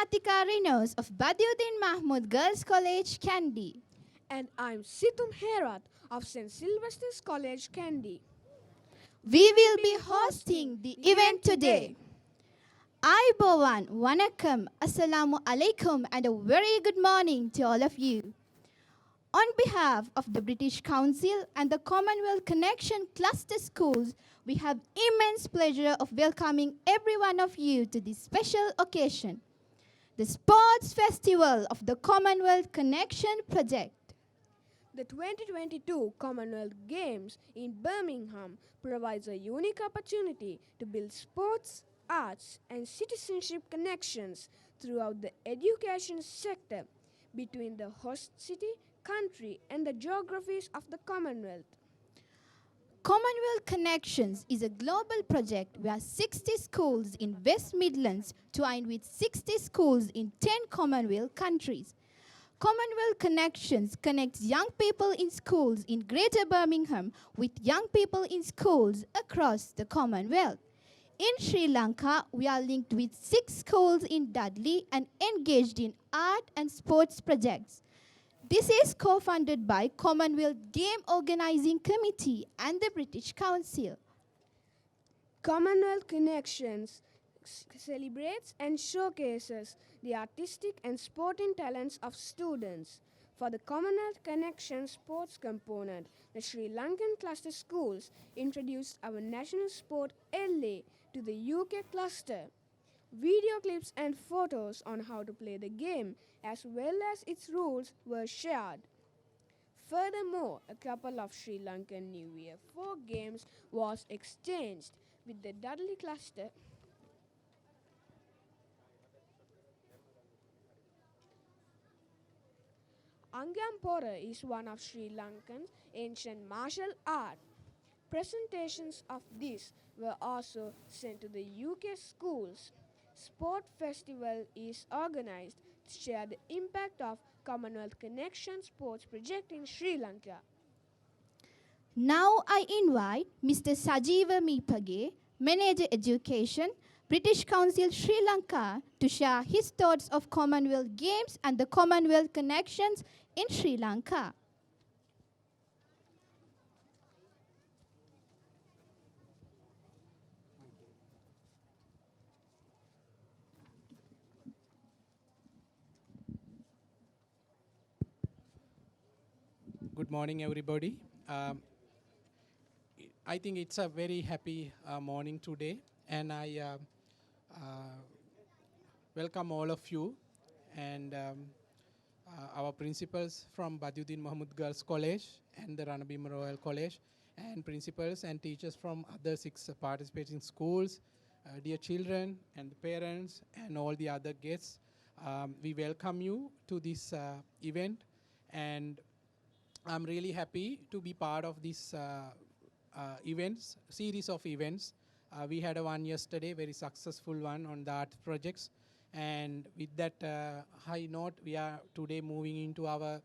Natika Renos of Badiuddin Mahmud Girls College, Kandy. And I'm Situm Herat of St. Sylvester's College, Kandy. We will be hosting the event today. Aibowan, Wanakam, Assalamu alaikum, and a very good morning to all of you. On behalf of the British Council and the Commonwealth Connection Cluster Schools, we have immense pleasure of welcoming every one of you to this special occasion, the Sports Festival of the Commonwealth Connection Project. The 2022 Commonwealth Games in Birmingham provides a unique opportunity to build sports, arts, and citizenship connections throughout the education sector between the host city, country, and the geographies of the Commonwealth. Commonwealth Connections is a global project where 60 schools in West Midlands join with 60 schools in 10 Commonwealth countries. Commonwealth Connections connects young people in schools in Greater Birmingham with young people in schools across the Commonwealth. In Sri Lanka, we are linked with 6 schools in Dudley and engaged in art and sports projects. This is co-funded by Commonwealth Game Organizing Committee and the British Council. Commonwealth Connections celebrates and showcases the artistic and sporting talents of students. For the Commonwealth Connection sports component, the Sri Lankan cluster schools introduced our national sport LA to the UK cluster. Video clips and photos on how to play the game as well as its rules were shared. Furthermore, a couple of Sri Lankan New Year folk games was exchanged with the Dudley cluster. Angampora is one of Sri Lankan's ancient martial art. Presentations of this were also sent to the UK schools. Sport Festival is organized to share the impact of Commonwealth Connection Sports Project in Sri Lanka. Now I invite Mr. Sajeeva Mipage, Manager Education, British Council Sri Lanka, to share his thoughts of Commonwealth Games and the Commonwealth Connections in Sri Lanka. Good morning, everybody. I think it's a very happy morning today, and I welcome all of you and our principals from Badiuddin Mahmud Girls College and the Ranabima Royal College, and principals and teachers from other 6 participating schools, dear children and parents and all the other guests. We welcome you to this event, and I'm really happy to be part of this series of events. We had one yesterday, very successful one on the art projects. And with that high note, we are today moving into our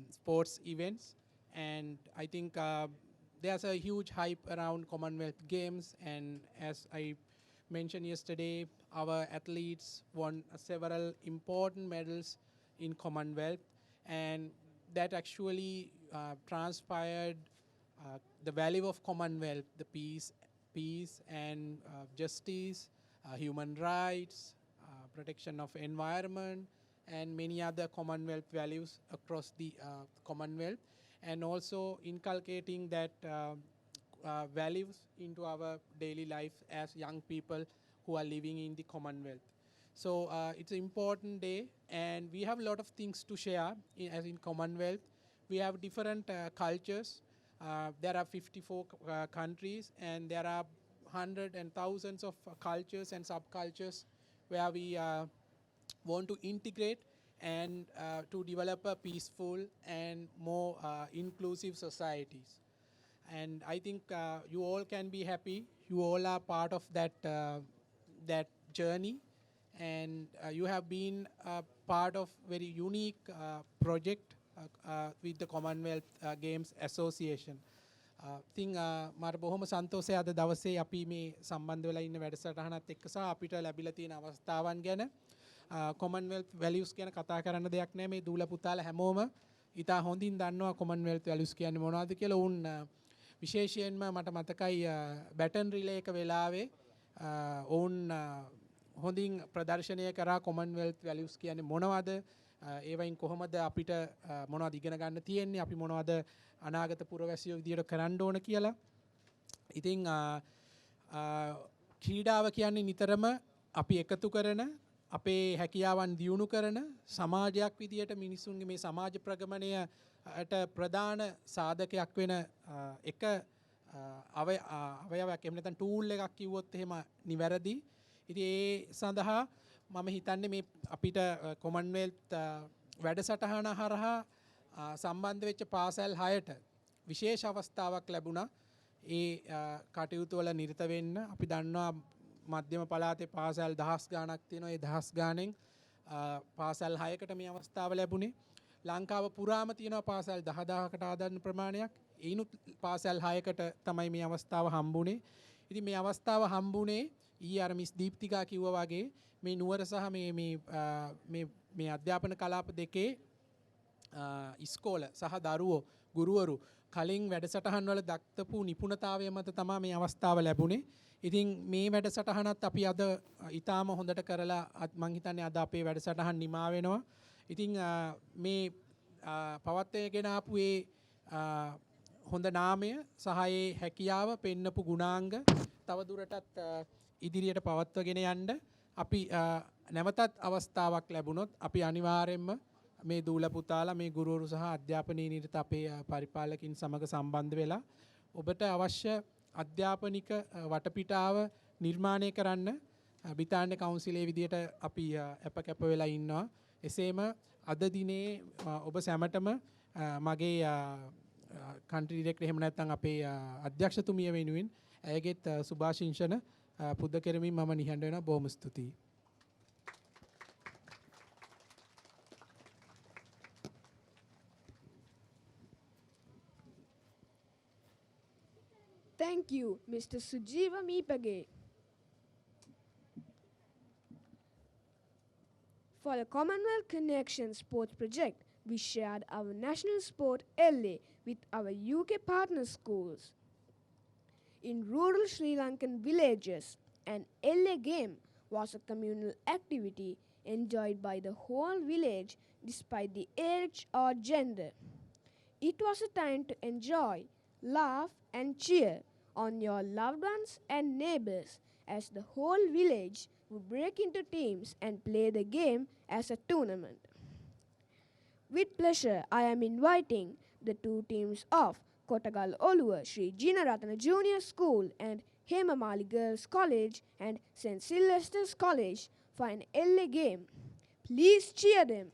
sports events. And I think there's a huge hype around Commonwealth Games. And as I mentioned yesterday, our athletes won several important medals in Commonwealth. And that actually transpired the value of Commonwealth, the peace and justice, human rights, protection of environment, and many other Commonwealth values across the Commonwealth, and also inculcating that values into our daily life as young people who are living in the Commonwealth. So it's an important day, and we have a lot of things to share as in Commonwealth. We have different cultures. There are 54 countries, and there are hundreds and thousands of cultures and subcultures where we want to integrate and to develop a peaceful and more inclusive societies. And I think you all can be happy. You all are part of that journey, and you have been part of very unique project with the Commonwealth Games Association. ඉතින් මට බොහොම සන්තෝෂයි අද දවසේ අපි මේ සම්බන්ධ වෙලා ඉන්න වැඩසටහනත් එක්ක සහ අපිට ලැබිලා තියෙන අවස්ථාවන් ගැන Commonwealth values කියන කතා කරන්න දෙයක් නැහැ. මේ දූල පුතාලා හැමෝම ඉතා හොඳින් දන්නවා Commonwealth values කියන්නේ මොනවද කියලා. උන් විශේෂයෙන්ම මට මතකයි බැටන් රිලේ එක වෙලාවේ ඔවුන් හොඳින් ප්‍රදර්ශනය කරා Commonwealth values කියන්නේ මොනවද, ඒවයින් කොහොමද අපිට මොනවද ඉගෙන ගන්න තියෙන්නේ, අපි මොනවද අනාගත පුරවැසියෝ විදියට කරන්න ඕන කියලා. ඉතින් ක්‍රීඩාව කියන්නේ නිතරම අපි එකතු කරන, අපේ හැකියාවන් දියුණු කරන සමාජයක් විදියට මිනිසුන්ගේ මේ සමාජ ප්‍රගමණයට ප්‍රධාන සාධකයක් වෙන එක අවයවයක්, එහෙම නැත්නම් ටූල් එකක් කිව්වොත් එහෙම නිවැරදි. ඉතින් ඒ සඳහා මම හිතන්නේ මේ අපිට කොමන්වෙල්ත් වැඩසටහන හරහා සම්බන්ධ වෙච්ච පාසල් 6ට විශේෂ අවස්ථාවක් ලැබුණා ඒ කටයුතු වල නිරත වෙන්න. අපි දන්නවා මධ්‍යම පළාතේ පාසල් 1000 ගාණක් තියෙනවා. ඒ 1000 ගාණෙන් පාසල් 6කට මේ අවස්ථාව ලැබුණේ. ලංකාව පුරාම තියෙනවා පාසල් 10000කට ආදරණ ප්‍රමාණයක්. ඒනුත් පාසල් 6කට තමයි මේ අවස්ථාව හම්බුනේ. ඉතින් මේ අවස්ථාව හම්බුනේ ඊ අර මිස් දීප්තිකා කිව්වා වගේ මේ නුවර සහ මේ අධ්‍යාපන කලාප දෙකේ ඉස්කෝල සහ දරුවෝ ගුරුවරු කලින් වැඩසටහන් වල දක්වපු නිපුණතාවය මත තමයි මේ අවස්ථාව ලැබුණේ. ඉතින් මේ වැඩසටහනත් අපි අද ඊටාම හොඳට කරලා මම හිතන්නේ අද අපේ වැඩසටහන් නිමා වෙනවා. ඉතින් මේ පවත්වගෙන ආපු ඒ හොඳ නාමය සහ ඒ හැකියාව පෙන්නපු ගුණාංග තවදුරටත් ඉදිරියට පවත්වගෙන යන්න අපි නැවතත් අවස්ථාවක් ලැබුණොත් අපි අනිවාර්යයෙන්ම මේ දූල පුතාලා, මේ ගුරුවරු සහ අධ්‍යාපනයේ නිරත අපේ පරිපාලකින් සමග සම්බන්ධ වෙලා ඔබට අවශ්‍ය අධ්‍යාපනික වටපිටාව නිර්මාණය කරන්න බ්‍රිතාන්‍ය කවුන්සිලේ විදියට අපි අප වෙලා ඉන්නවා. එසේම අද දිනේ ඔබ සැමටම මගේ කන්ට්‍රි ඩිරෙක්ටර් එහෙම නැත්නම් අපේ අධ්‍යක්ෂතුමිය වෙනුවෙන් ඇයගෙත් සුභාශිංසන පුද කරමින් මම නිහඬ වෙනවා. බොහොම ස්තුතියි. Thank you, Mr. Sujiva Meepage. For the Commonwealth Connection Sports Project, we shared our national sport LA with our UK partner schools. In rural Sri Lankan villages, an LA game was a communal activity enjoyed by the whole village despite the age or gender. It was a time to enjoy, laugh and cheer on your loved ones and neighbors as the whole village would break into teams and play the game as a tournament. With pleasure, I am inviting the two teams of Kottagal Oluwa Sri Jinaratana Junior School and Hemamali Girls College and St. Sylvester's College for an LA game. Please cheer them.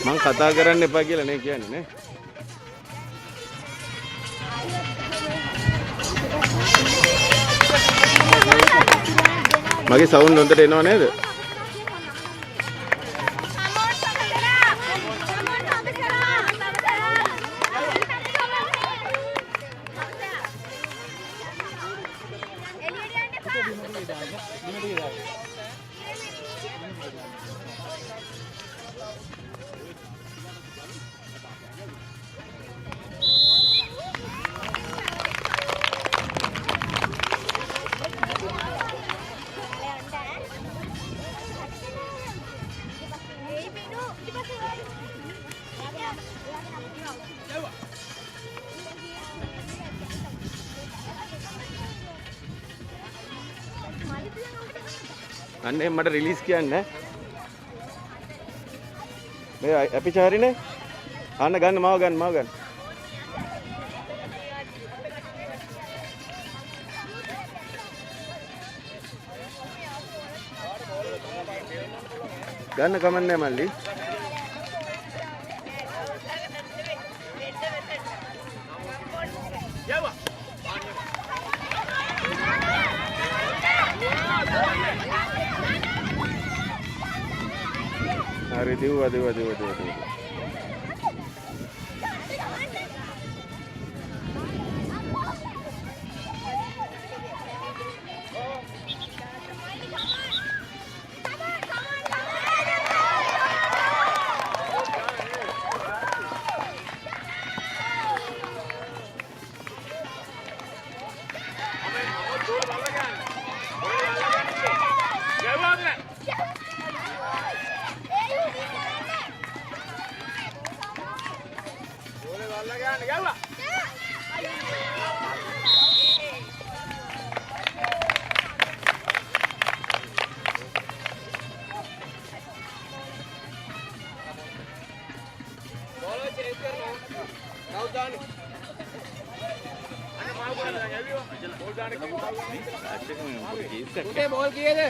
මං කතා කරන්න එපා කියලා නේ කියන්නේ නේ. මගේ sound හොඳට එනව නේද? අනේ මට රිලීස් කියන්න මේ අපිචාරිනේ අන්න ගන්න මාව ගන්න කමන්නේ මල්ලි හරි දිව්වා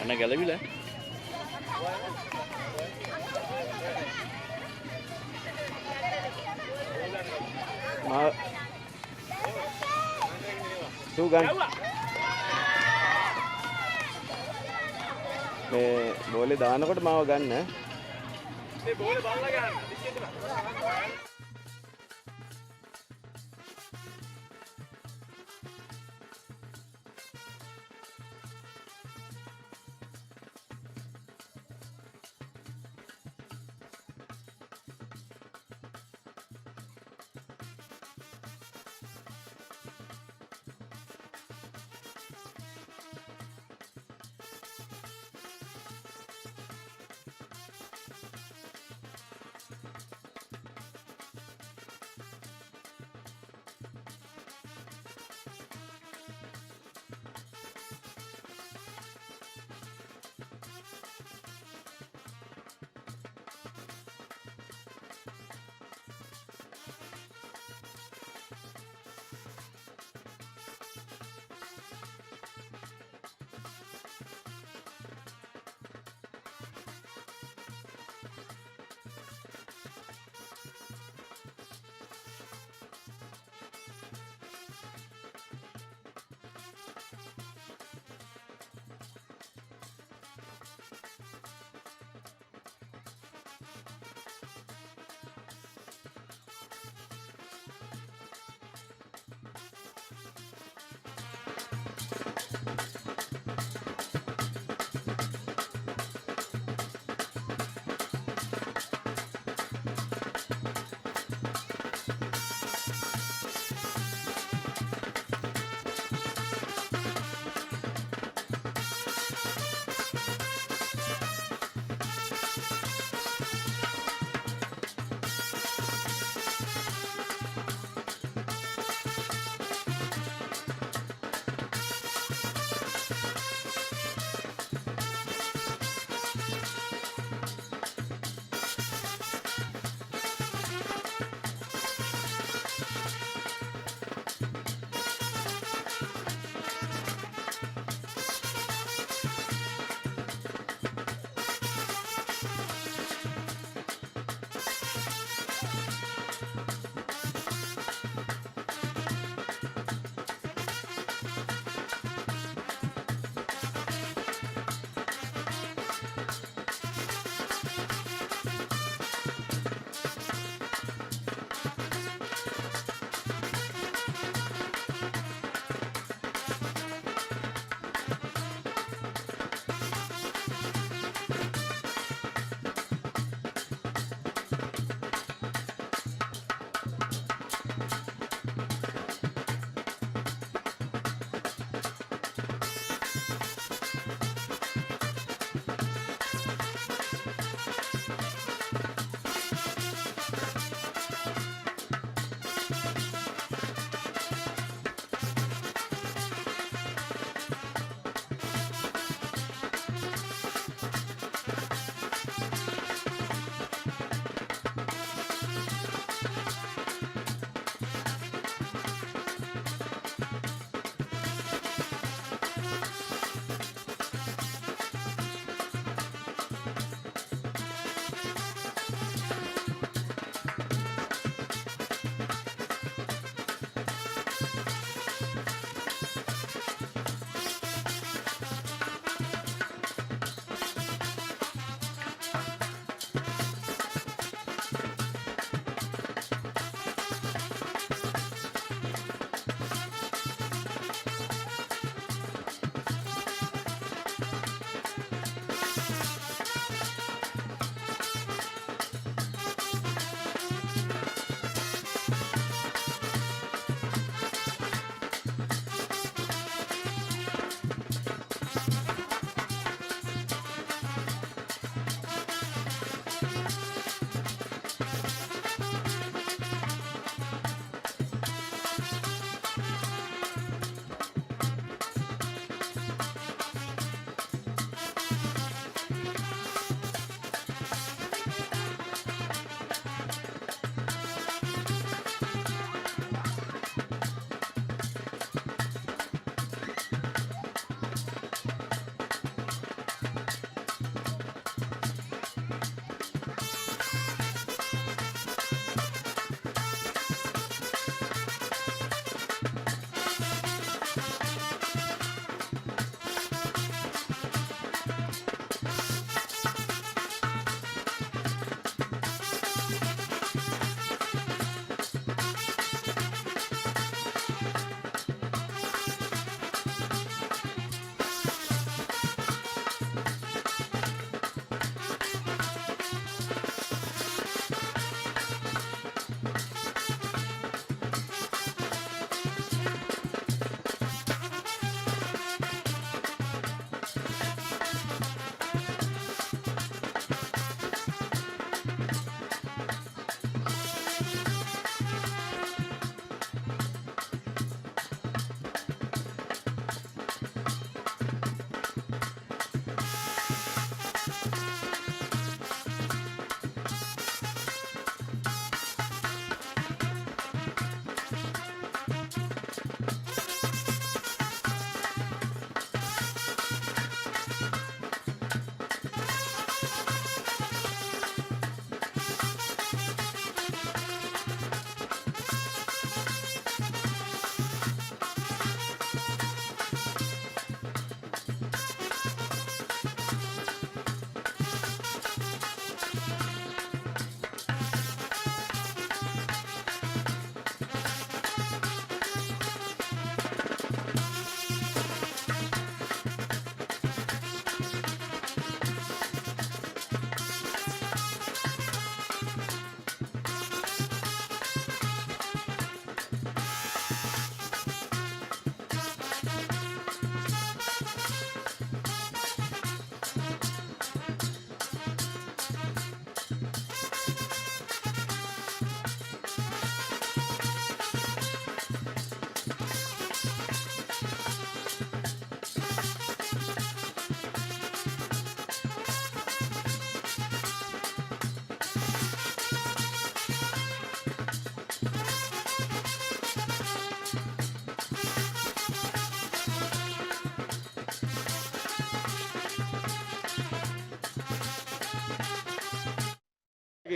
අන්න ගැලවිලා තු ගන්න මේ බෝලේ දානකොට මාව ගන්න මේ බෝලේ බලලා ගන්න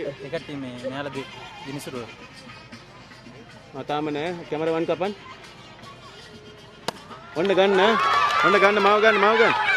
එකට මේ මෙයාලා දිනිසුරු තාම නෑ කැමරාවන් කපන් ඔන්න ගන්න මාව ගන්න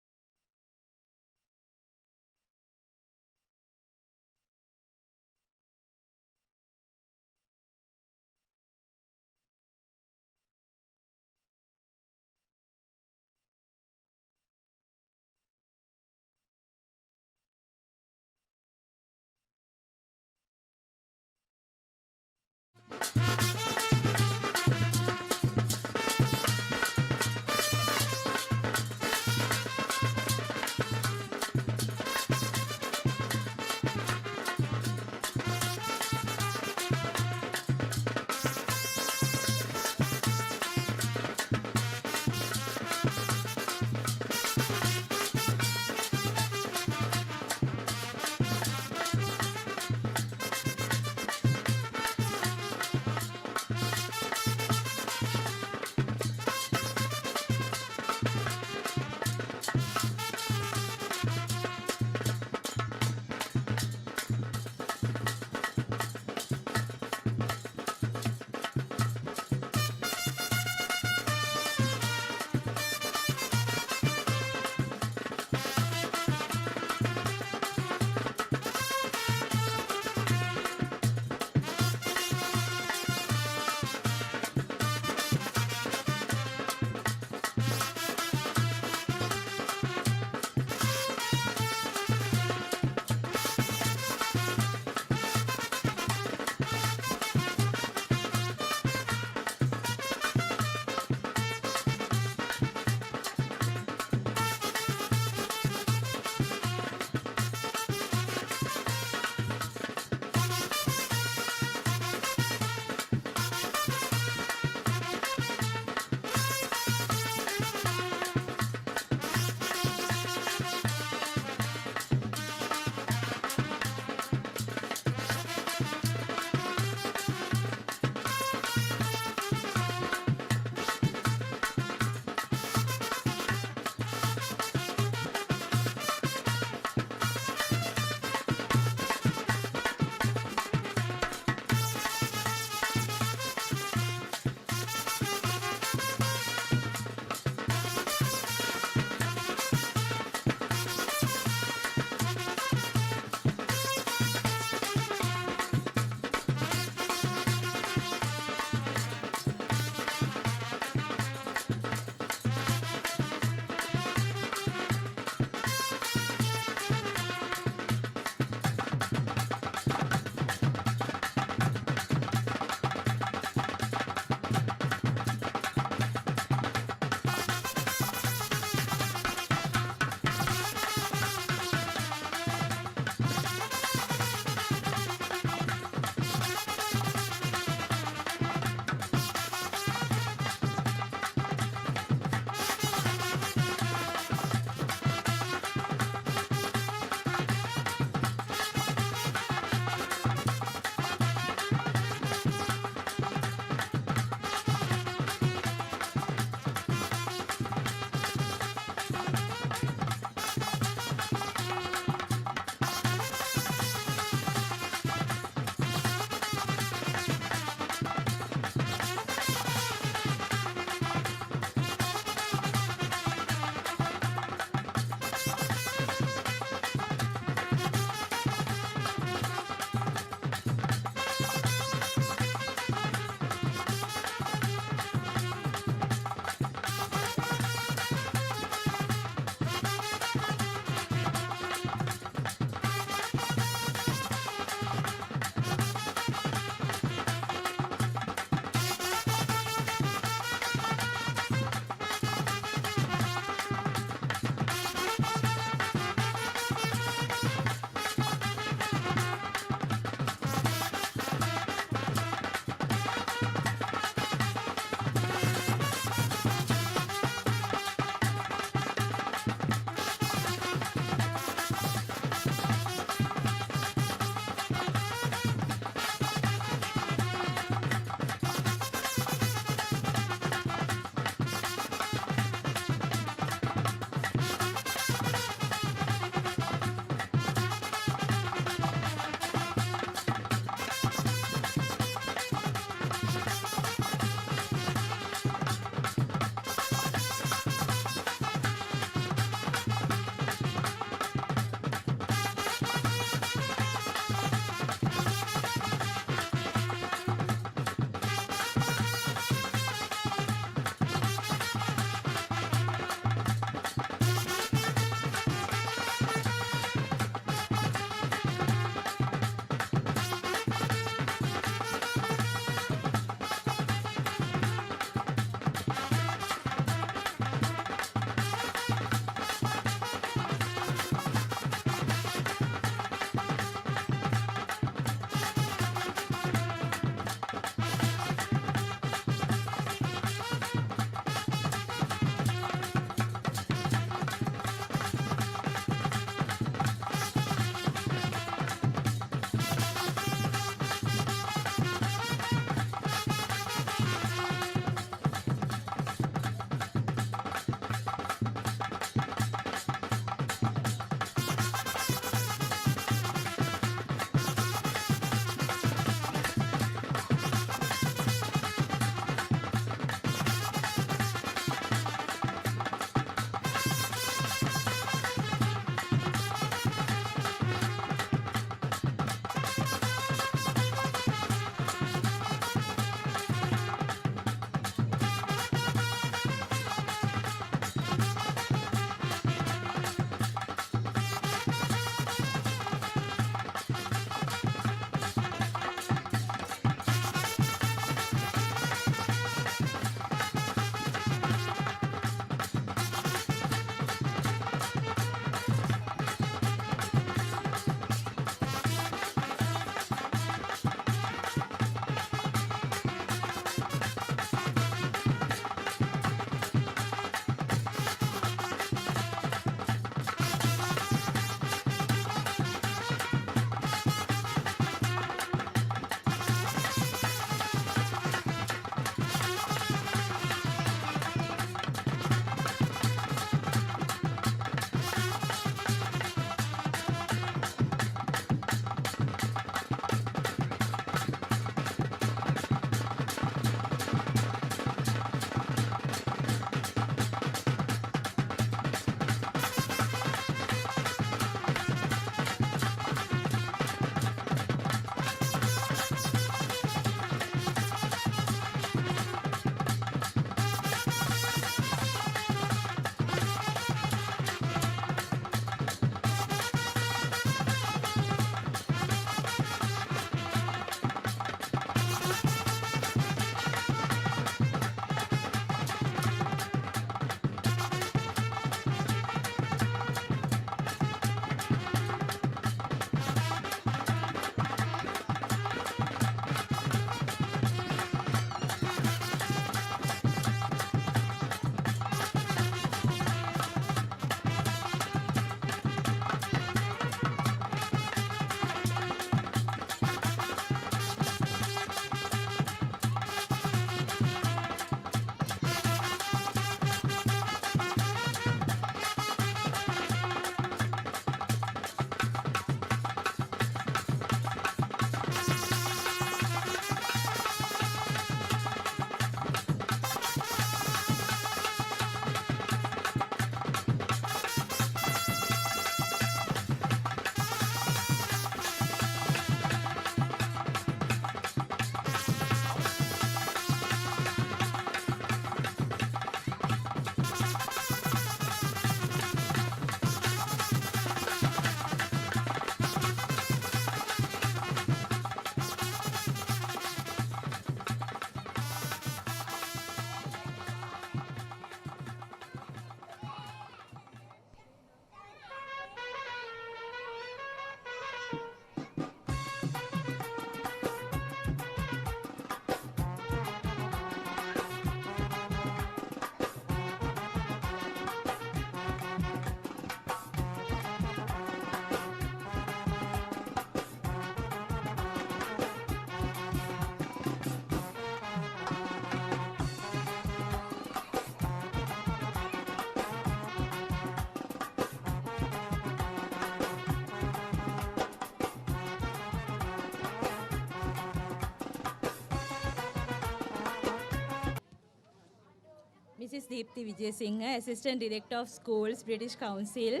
Deepthi Vijayasinghe, Assistant Director of Schools, British Council.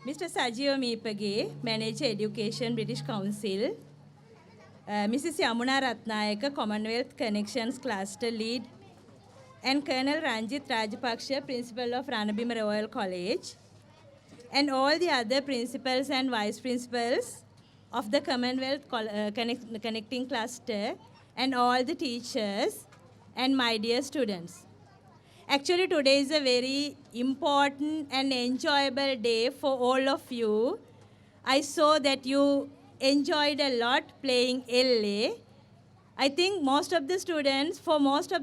Mr. Sajiva Meepage, Manager Education, British Council. Mrs. Yamuna Ratnayaka, Commonwealth Connections Cluster Lead. And Colonel Ranjit Rajapaksha, Principal of Ranabima Royal College. And all the other principals and vice principals of the Commonwealth Connecting Cluster, and all the teachers, and my dear students. Actually, today is a very important and enjoyable day for all of you. I saw that you enjoyed a lot playing LA. I think for most of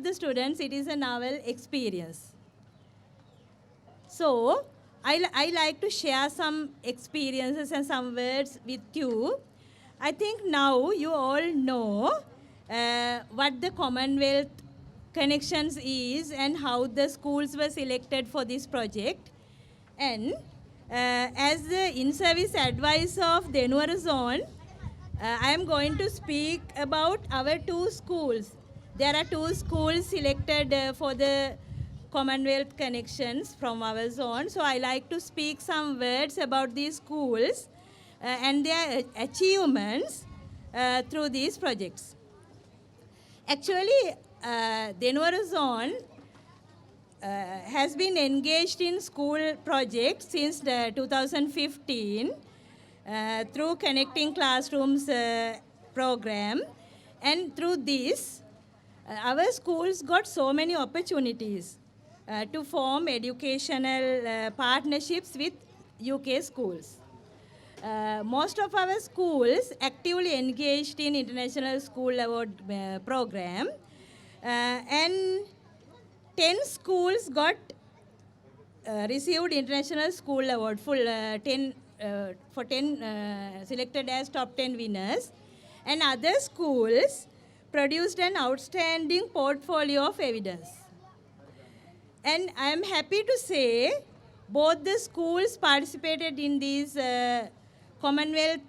the students, it is a novel experience. So, I like to share some experiences and some words with you. I think now you all know what the Commonwealth Connections is and how the schools were selected for this project. And as the in-service advisor of Denuara Zone, I am going to speak about our 2 schools. There are 2 schools selected for the Commonwealth Connections from our zone. So I like to speak some words about these schools and their achievements through these projects. Actually, Denuara Zone has been engaged in school projects since 2015 through Connecting Classrooms program. And through this, our schools got so many opportunities to form educational partnerships with UK schools. Most of our schools actively engaged in International School Award program, and 10 schools got received International School Award, for 10 selected as top 10 winners, and other schools produced an outstanding portfolio of evidence. And I am happy to say both the schools participated in this Commonwealth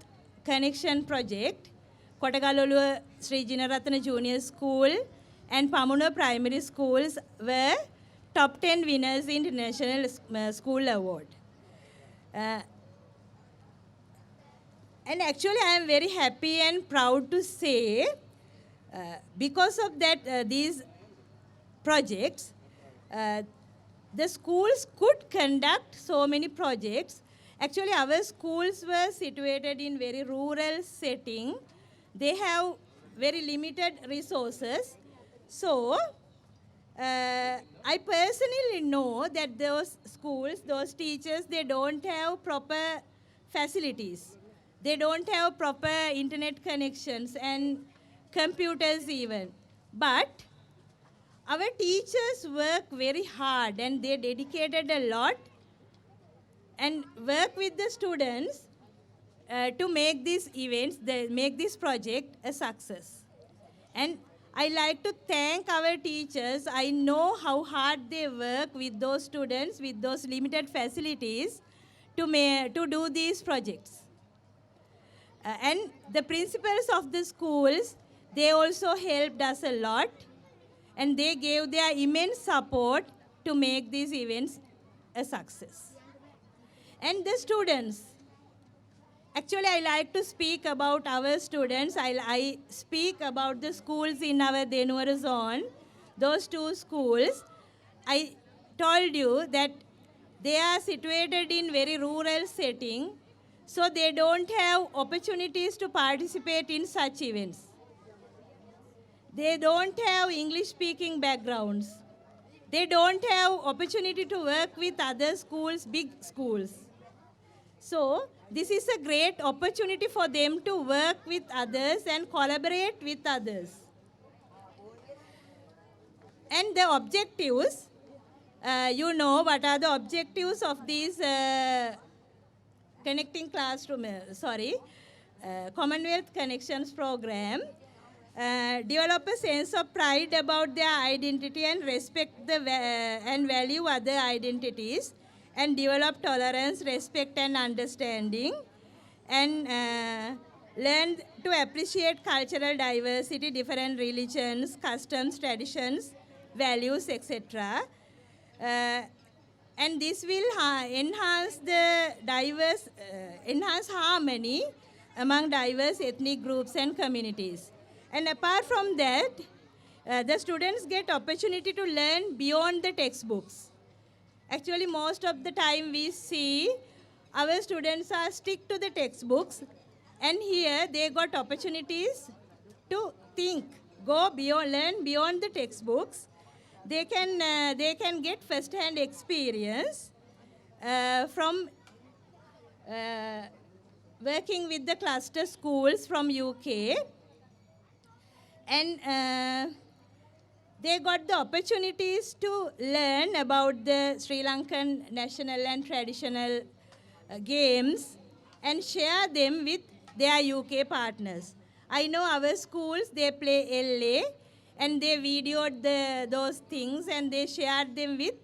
Connection project. Kottagaloluwa Sri Jinaratana Junior School and Pamuna Primary Schools were top 10 winners in International School Award. And actually I am very happy and proud to say because of that these projects, the schools could conduct so many projects. Actually, our schools were situated in very rural setting. They have very limited resources. So, I personally know that those schools, those teachers, they don't have proper facilities. They don't have proper internet connections and computers even. But our teachers work very hard and they dedicated a lot and work with the students to make these events, make this project a success. And I like to thank our teachers. I know how hard they work with those students with those limited facilities to do these projects. And the principals of the schools, they also helped us a lot. And they gave their immense support to make these events a success. And the students, actually I like to speak about our students. I speak about the schools in our Denuara zone, those 2 schools. I told you that they are situated in very rural setting, so they don't have opportunities to participate in such events. They don't have English-speaking backgrounds. They don't have opportunity to work with other schools, big schools. So this is a great opportunity for them to work with others and collaborate with others. And the objectives, you know what are the objectives of these Commonwealth Connections program. Develop a sense of pride about their identity and respect and value other identities, and develop tolerance, respect and understanding, and learn to appreciate cultural diversity, different religions, customs, traditions, values, etc. And this will enhance harmony among diverse ethnic groups and communities. And apart from that, the students get opportunity to learn beyond the textbooks. Actually, most of the time we see our students are stick to the textbooks, and here they got opportunities to think, go beyond, learn beyond the textbooks. They can get first-hand experience from working with the cluster schools from UK, and they got the opportunities to learn about the Sri Lankan national and traditional games and share them with their UK partners. I know our schools, they play LA, and they videoed those things and they shared them with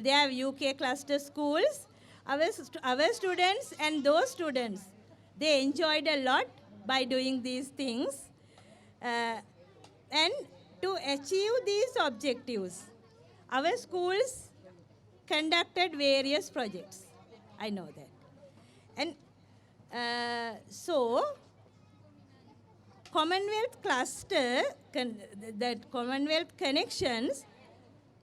their UK cluster schools. Our students and those students, they enjoyed a lot by doing these things. And to achieve these objectives, our schools conducted various projects. I know that. And so, Commonwealth cluster, that Commonwealth connections,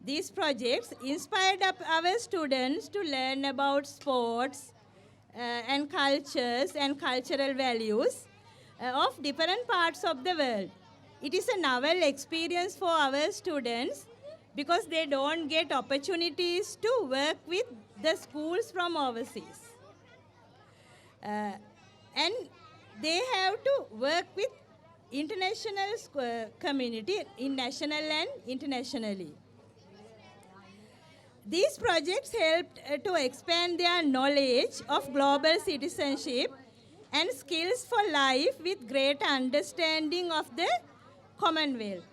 these projects inspired up our students to learn about sports and cultures and cultural values of different parts of the world. It is a novel experience for our students because they don't get opportunities to work with the schools from overseas. And they have to work with international community, in national and internationally. These projects helped to expand their knowledge of global citizenship and skills for life with greater understanding of the Commonwealth.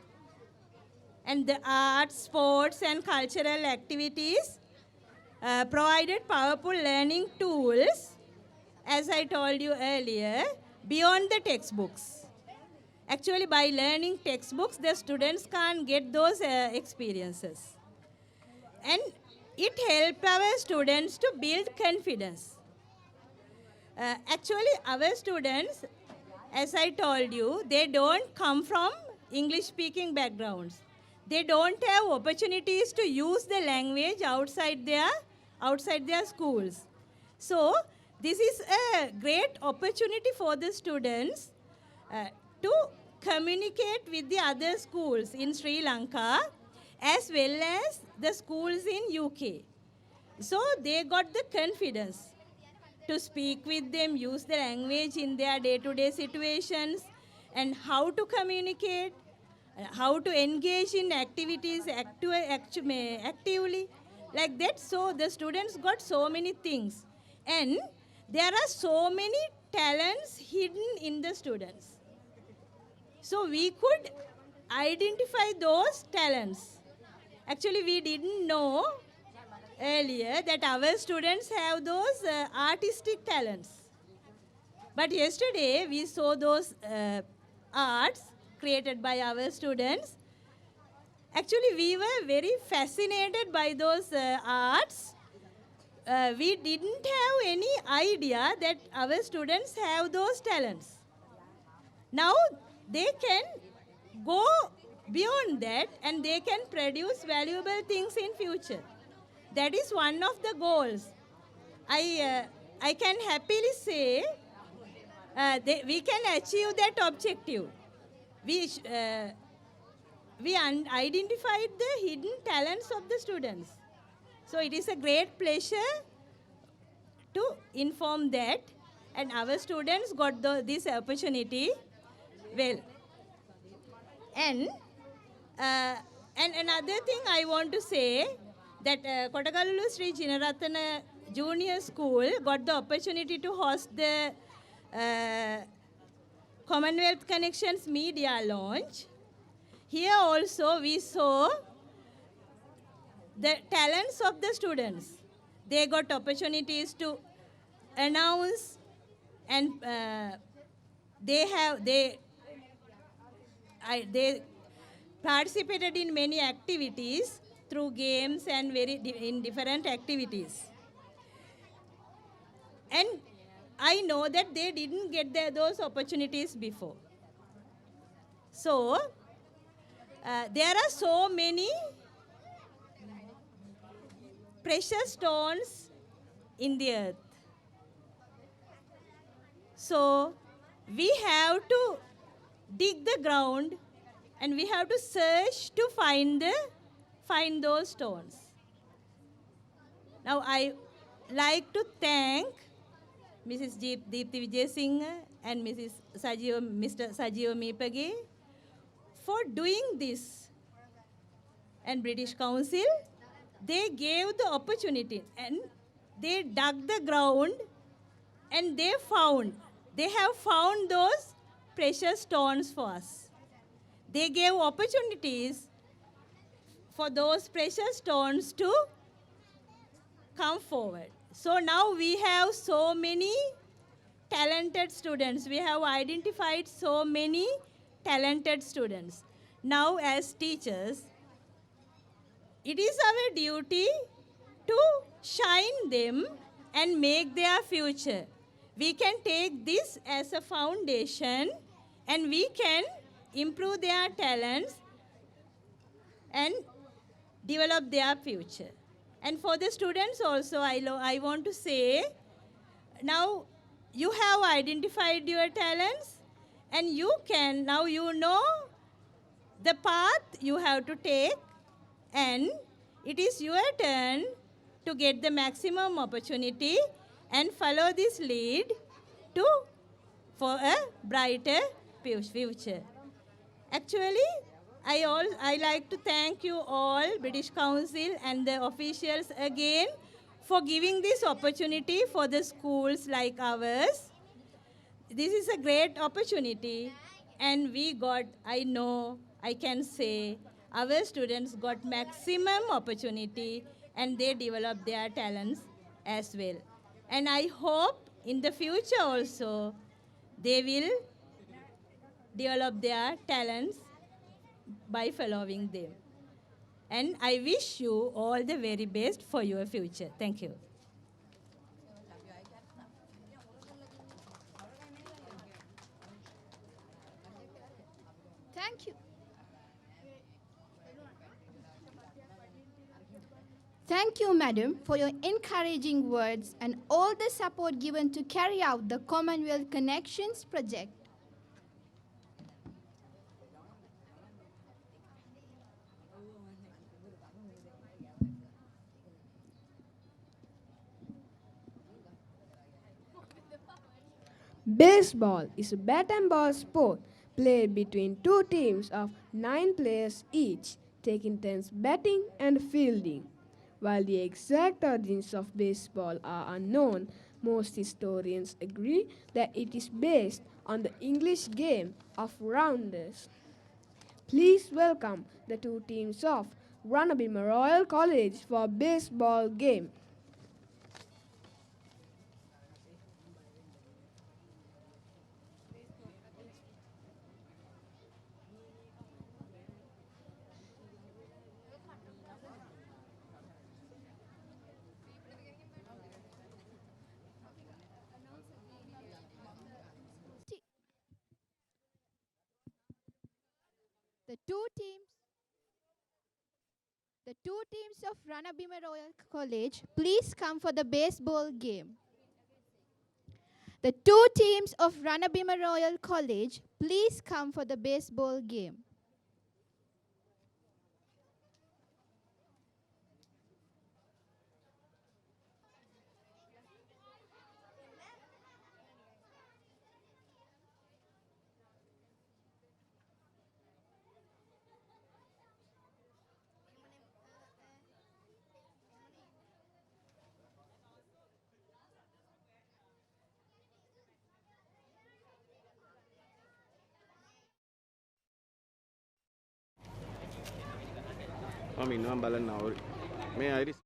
And the arts, sports, and cultural activities provided powerful learning tools, as I told you earlier, beyond the textbooks. Actually, by learning textbooks, the students can't get those experiences. And it helped our students to build confidence. Actually, our students, as I told you, they don't come from English-speaking backgrounds. They don't have opportunities to use the language outside their schools. So, this is a great opportunity for the students to communicate with the other schools in Sri Lanka as well as the schools in UK. So they got the confidence to speak with them, use the language in their day-to-day situations, and how to communicate, how to engage in activities actively, like that. So the students got so many things. And there are so many talents hidden in the students. So we could identify those talents. Actually, we didn't know earlier that our students have those artistic talents. But yesterday, we saw those arts created by our students. Actually, we were very fascinated by those arts. We didn't have any idea that our students have those talents. Now, they can go beyond that and they can produce valuable things in future. That is one of the goals. I can happily say we can achieve that objective. We identified the hidden talents of the students. So it is a great pleasure to inform that, and our students got this opportunity well. And another thing I want to say, that Kottagalulu Sri Jinarathana Junior School got the opportunity to host the Commonwealth Connections media launch. Here also we saw the talents of the students. They got opportunities to announce, and they participated in many activities through games and in different activities. And I know that they didn't get those opportunities before. So, there are so many precious stones in the earth. So, we have to dig the ground and we have to search to find those stones. Now, I like to thank Mrs. Deepthi Vijay Singh and Mr. Sajiv Mipage for doing this. And British Council, they gave the opportunity and they dug the ground and they have found those precious stones for us. They gave opportunities for those precious stones to come forward. So now we have so many talented students. We have identified so many talented students. Now as teachers, it is our duty to shine them and make their future. We can take this as a foundation and we can improve their talents and develop their future. And for the students also, I want to say, now you have identified your talents and now you know the path you have to take, and it is your turn to get the maximum opportunity and follow this lead for a brighter future. Actually, I like to thank you all, British Council and the officials again, for giving this opportunity for the schools like ours. This is a great opportunity, and I can say, our students got maximum opportunity and they developed their talents as well. And I hope in the future also, they will develop their talents by following them. And I wish you all the very best for your future. Thank you. Thank you. Thank you, madam, for your encouraging words and all the support given to carry out the Commonwealth Connections project. Baseball is a bat and ball sport played between two teams of 9 players each, taking turns batting and fielding. While the exact origins of baseball are unknown, most historians agree that it is based on the English game of rounders. Please welcome the two teams of Ranabima Royal College for a baseball game. The two teams of Ranabima Royal College, please come for the baseball game. The two teams of Ranabima Royal College, please come for the baseball game. මම ඉන්නවා බලන්න මේ Irish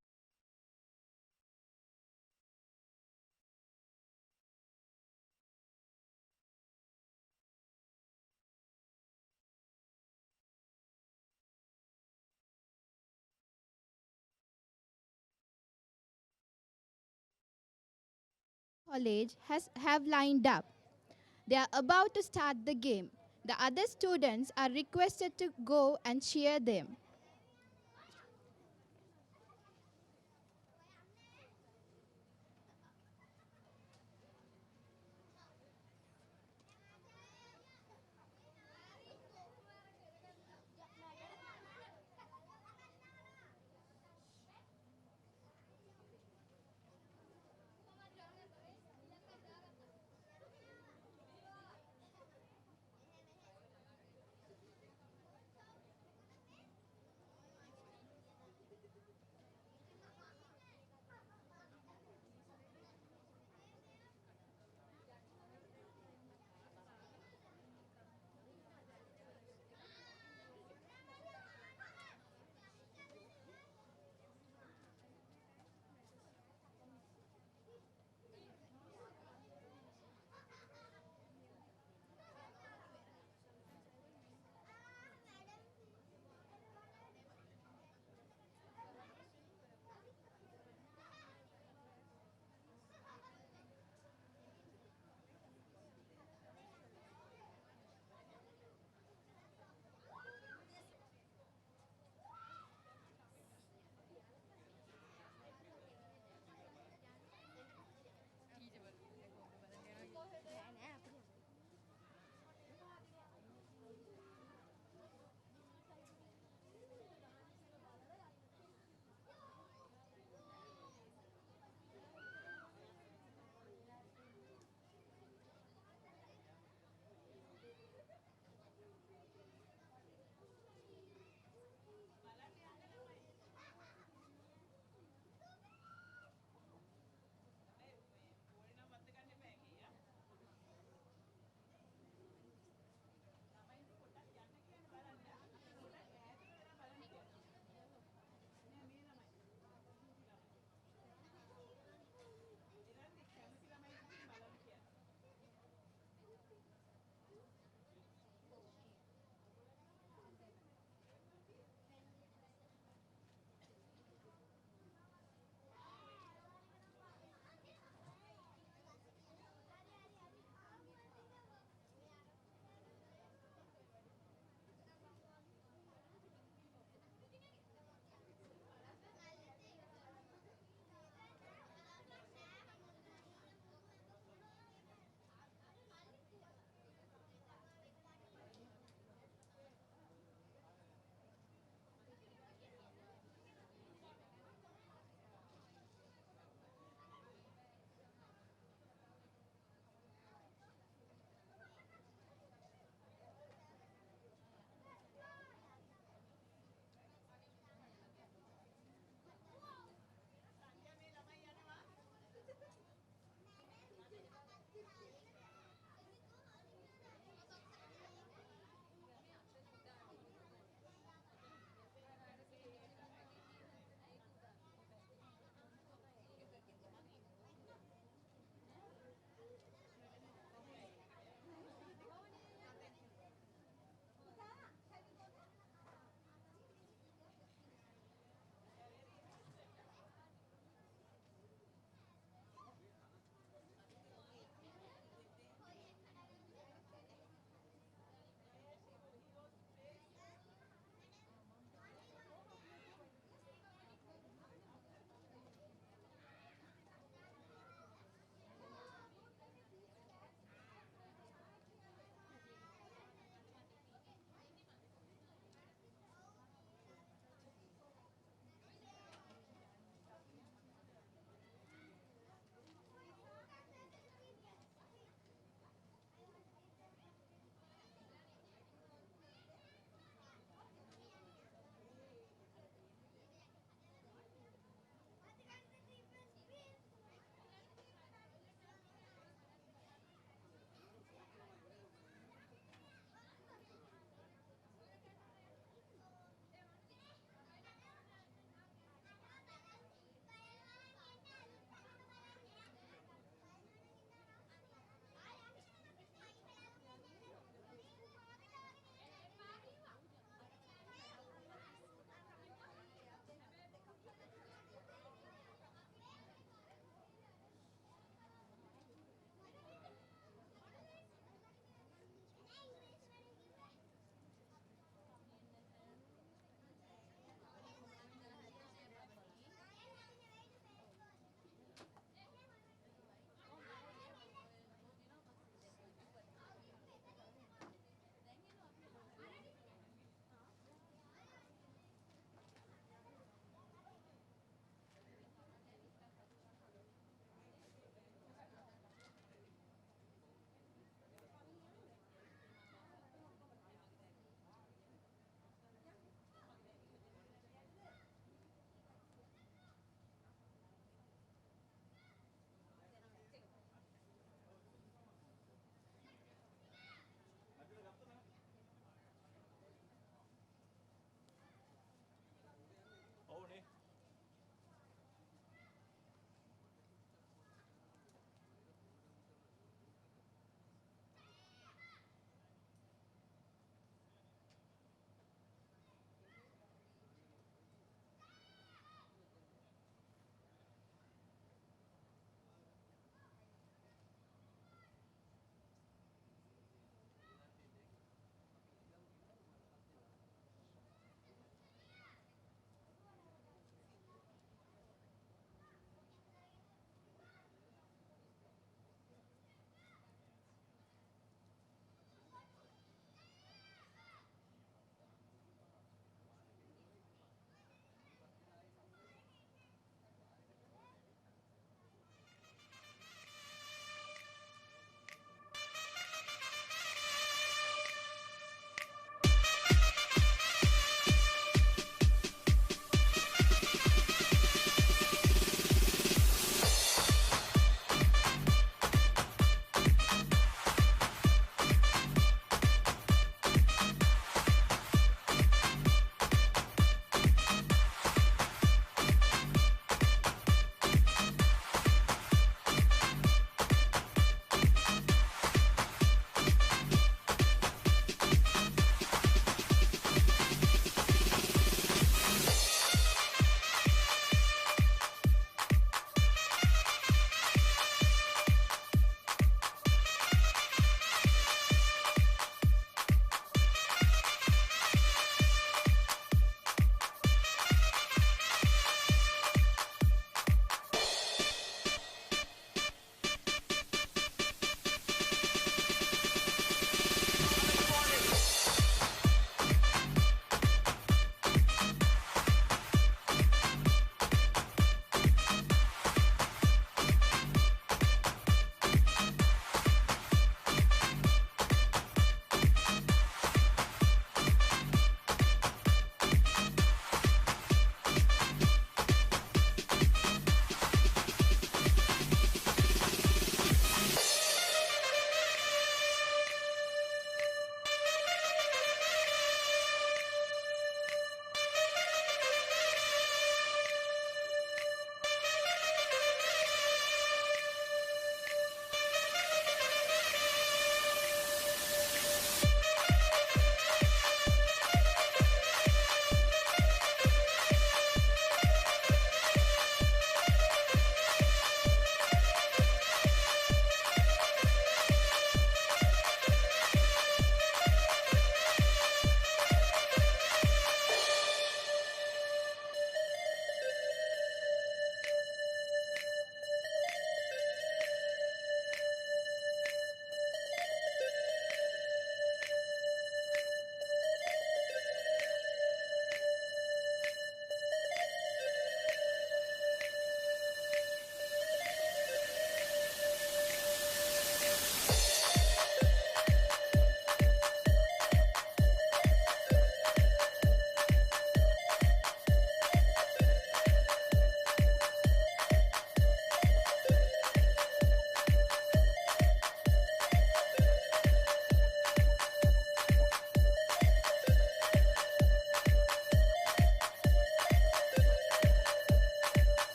College have lined up. They are about to start the game. The other students are requested to go and cheer them.